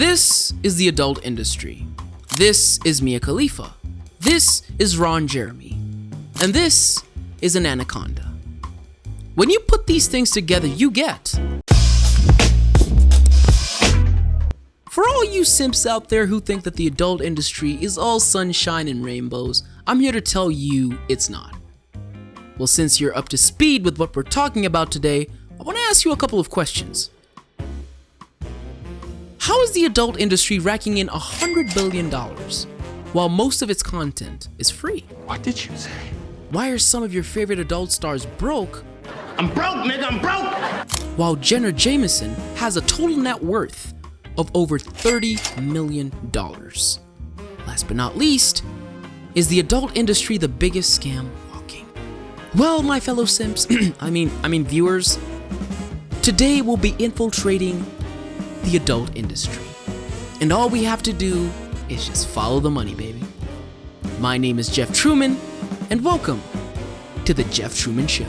This is the adult industry. This is Mia Khalifa. This is Ron Jeremy. And this is an anaconda. When you put these things together, you get... For all you simps out there who think that the adult industry is all sunshine and rainbows, I'm here to tell you it's not. Well, since you're up to speed with what we're talking about today, I want to ask you a couple of questions. How is the adult industry racking in $100 billion while most of its content is free? What did you say? Why are some of your favorite adult stars broke? I'm broke, nigga, I'm broke! While Jenna Jameson has a total net worth of over $30 million. Last but not least, is the adult industry the biggest scam walking? Well, my fellow simps, I mean viewers, today we'll be infiltrating the adult industry. And all we have to do is just follow the money, baby. My name is Jeff Truman, and welcome to the Jeff Truman Show.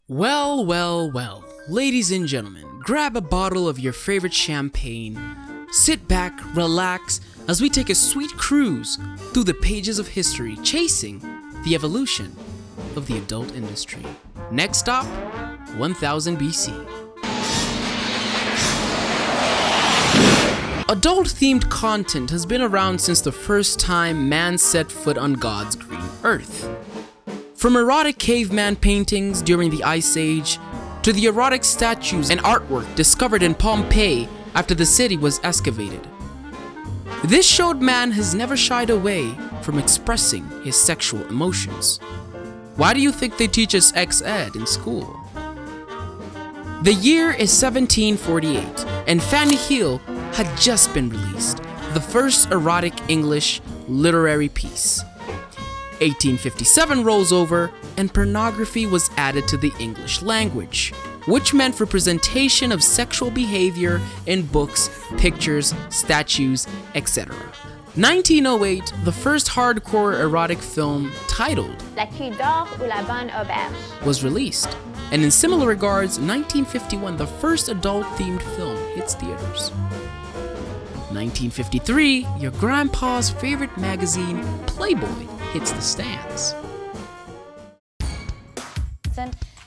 Well, ladies and gentlemen, grab a bottle of your favorite champagne, sit back, relax, as we take a sweet cruise through the pages of history, chasing the evolution of the adult industry. Next stop, 1000 BC. Adult-themed content has been around since the first time man set foot on God's green earth. From erotic caveman paintings during the Ice Age, to the erotic statues and artwork discovered in Pompeii after the city was excavated. This showed man has never shied away from expressing his sexual emotions. Why do you think they teach us sex-ed in school? The year is 1748, and Fanny Hill had just been released, the first erotic English literary piece. 1857 rolls over, and pornography was added to the English language, which meant representation of sexual behavior in books, pictures, statues, etc. 1908, the first hardcore erotic film, titled La Queue d'Or ou La Bonne Auberge, was released. And in similar regards, 1951, the first adult-themed film hits theaters. 1953, your grandpa's favorite magazine, Playboy, hits the stands.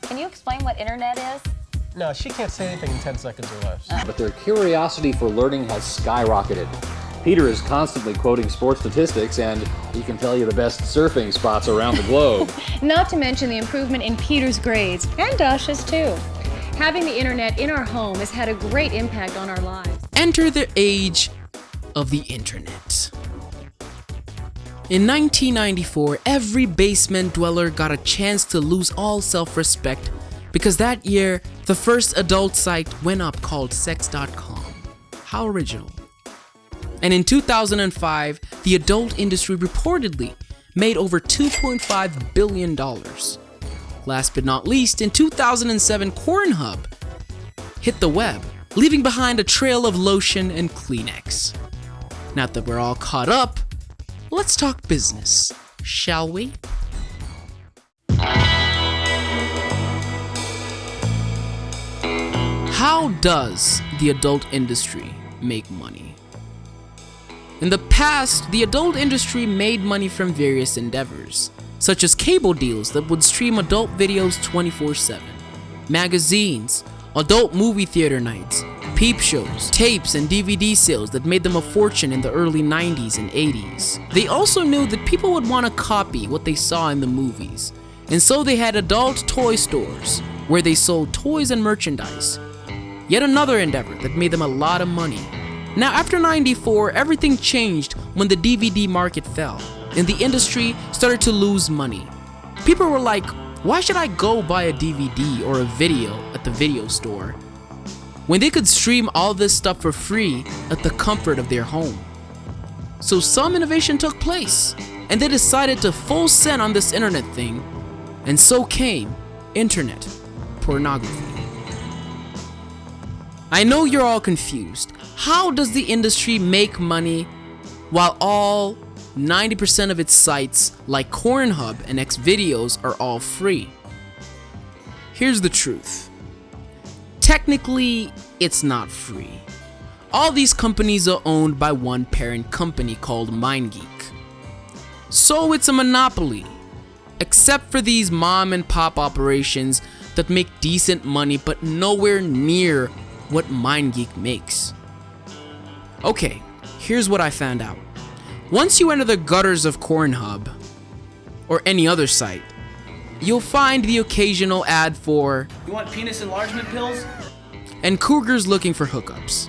Can you explain what internet is? No, she can't say anything in 10 seconds or less. But their curiosity for learning has skyrocketed. Peter is constantly quoting sports statistics, and he can tell you the best surfing spots around the globe. Not to mention the improvement in Peter's grades, and Dasha's too. Having the internet in our home has had a great impact on our lives. Enter the age of the internet. In 1994, every basement dweller got a chance to lose all self-respect because that year, the first adult site went up called sex.com. How original. And in 2005, the adult industry reportedly made over $2.5 billion. Last but not least, in 2007, Pornhub hit the web, leaving behind a trail of lotion and Kleenex. Now that we're all caught up, let's talk business, shall we? How does the adult industry make money? In the past, the adult industry made money from various endeavors, such as cable deals that would stream adult videos 24/7, magazines, adult movie theater nights, peep shows, tapes, and DVD sales that made them a fortune in the early 90s and 80s. They also knew that people would want to copy what they saw in the movies, and so they had adult toy stores where they sold toys and merchandise. Yet another endeavor that made them a lot of money. Now after 94, everything changed when the DVD market fell, and the industry started to lose money. People were like, why should I go buy a DVD or a video at the video store when they could stream all this stuff for free at the comfort of their home? So some innovation took place, and they decided to full send on this internet thing, and so came internet pornography. I know you're all confused. How does the industry make money while all 90% of its sites like Pornhub and Xvideos are all free. Here's the truth. Technically, it's not free. All these companies are owned by one parent company called MindGeek. So it's a monopoly, except for these mom and pop operations that make decent money but nowhere near what MindGeek makes. Okay, here's what I found out. Once you enter the gutters of Pornhub, or any other site, you'll find the occasional ad for "You want penis enlargement pills?" and cougars looking for hookups.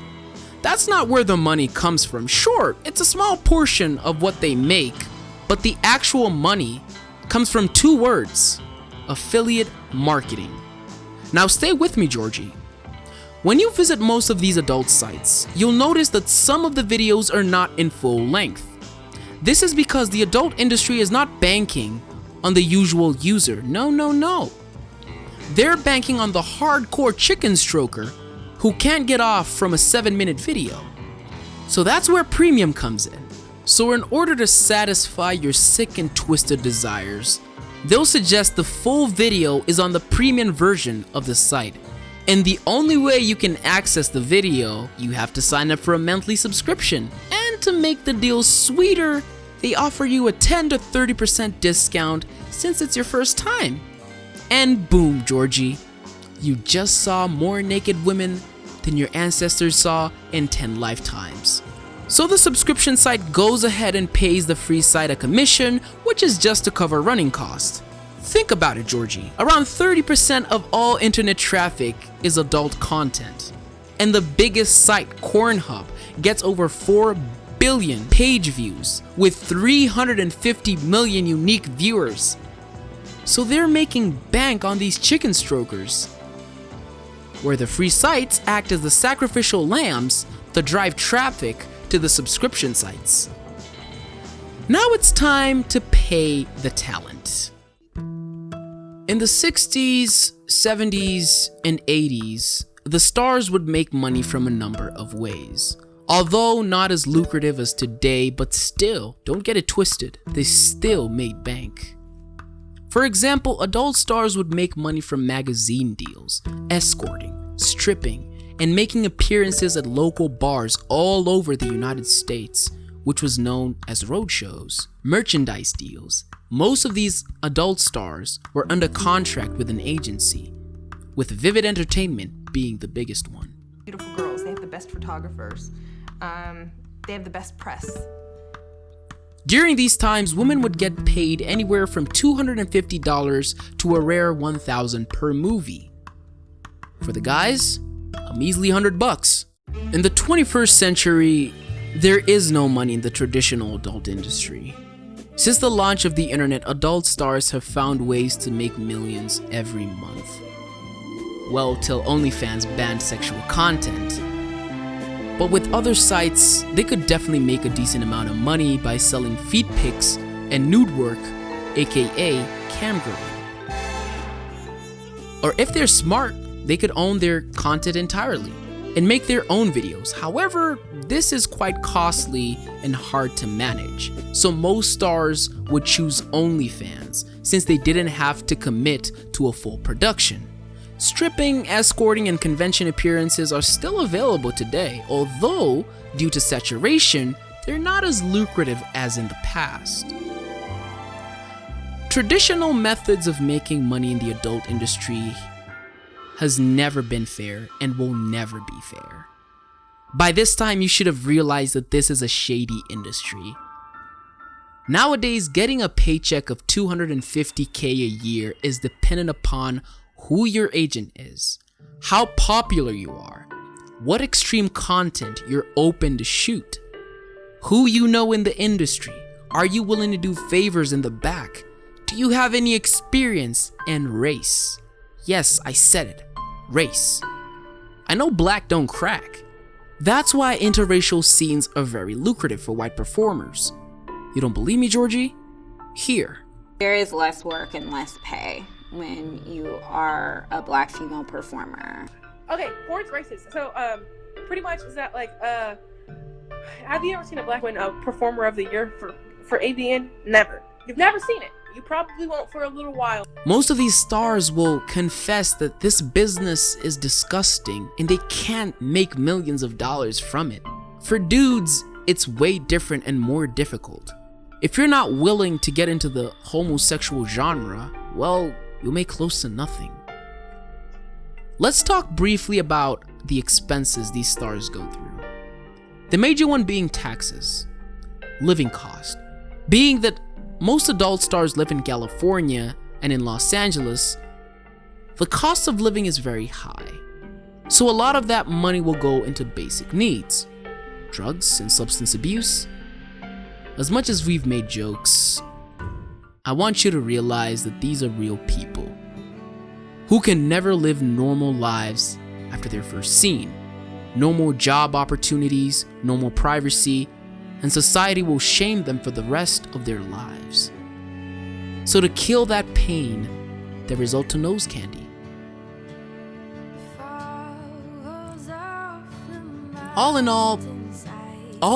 That's not where the money comes from. Sure, it's a small portion of what they make, but the actual money comes from two words: affiliate marketing. Now stay with me, Georgie. When you visit most of these adult sites, you'll notice that some of the videos are not in full length. This is because the adult industry is not banking on the usual user. No. They're banking on the hardcore chicken stroker who can't get off from a 7-minute video. So that's where premium comes in. So in order to satisfy your sick and twisted desires, they'll suggest the full video is on the premium version of the site. And the only way you can access the video, you have to sign up for a monthly subscription. And to make the deal sweeter, they offer you a 10 to 30% discount since it's your first time. And boom, Georgie, you just saw more naked women than your ancestors saw in 10 lifetimes. So the subscription site goes ahead and pays the free site a commission, which is just to cover running costs. Think about it, Georgie. Around 30% of all internet traffic is adult content. And the biggest site, Pornhub, gets over 4 billion page views with 350 million unique viewers. So they're making bank on these chicken strokers, where the free sites act as the sacrificial lambs to drive traffic to the subscription sites. Now it's time to pay the talent. In the 60s, 70s, and 80s, the stars would make money from a number of ways. Although not as lucrative as today, but still, don't get it twisted, they still made bank. For example, adult stars would make money from magazine deals, escorting, stripping, and making appearances at local bars all over the United States, which was known as roadshows, merchandise deals. Most of these adult stars were under contract with an agency, with Vivid Entertainment being the biggest one. Beautiful girls, they have the best photographers, they have the best press. During these times, women would get paid anywhere from $250 to a rare $1,000 per movie. For the guys, a measly $100. In the 21st century, there is no money in the traditional adult industry. Since the launch of the internet, adult stars have found ways to make millions every month. Well, till OnlyFans banned sexual content. But with other sites, they could definitely make a decent amount of money by selling feet pics and nude work, aka camgirling. Or if they're smart, they could own their content entirely and make their own videos. However, this is quite costly and hard to manage, so most stars would choose OnlyFans since they didn't have to commit to a full production. Stripping, escorting, and convention appearances are still available today, although, due to saturation, they're not as lucrative as in the past. Traditional methods of making money in the adult industry has never been fair and will never be fair. By this time, you should have realized that this is a shady industry. Nowadays, getting a paycheck of $250K a year is dependent upon who your agent is, how popular you are, what extreme content you're open to shoot, who you know in the industry, are you willing to do favors in the back, do you have any experience, and race. Yes, I said it, race. I know black don't crack. That's why interracial scenes are very lucrative for white performers. You don't believe me, Georgie? Here. There is less work and less pay when you are a black female performer. Okay, for it's racist. So, pretty much is that like, Have you ever seen a black woman performer of the year for AVN? Never. You've never seen it. You probably won't for a little while. Most of these stars will confess that this business is disgusting and they can't make millions of dollars from it. For dudes, it's way different and more difficult. If you're not willing to get into the homosexual genre, well, you'll make close to nothing. Let's talk briefly about the expenses these stars go through. The major one being taxes, living cost. Being that most adult stars live in California and in Los Angeles, the cost of living is very high. So a lot of that money will go into basic needs, drugs and substance abuse. As much as we've made jokes, I want you to realize that these are real people who can never live normal lives after their first scene. No more job opportunities, no more privacy, and society will shame them for the rest of their lives. So to kill that pain, they resort to nose candy. All in all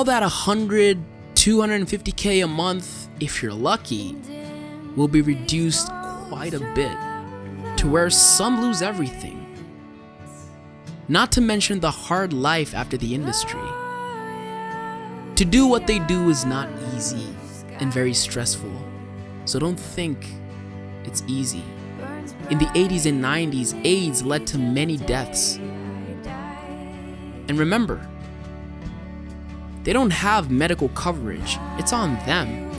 that 100, 250K a month, if you're lucky, will be reduced quite a bit to where some lose everything. Not to mention the hard life after the industry. To do what they do is not easy and very stressful, so don't think it's easy. In the 80s and 90s, AIDS led to many deaths. And remember, they don't have medical coverage. It's on them.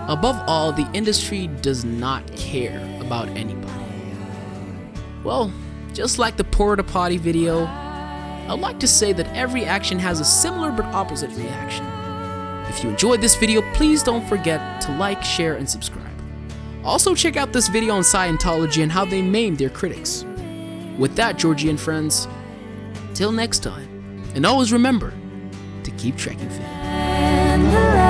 Above all, the industry does not care about anybody. Well, just like the porta potty video, I'd like to say that every action has a similar but opposite reaction. If you enjoyed this video, please don't forget to like, share, and subscribe. Also check out this video on Scientology and how they maimed their critics. With that, Georgian friends, till next time, and always remember to keep trekking fit.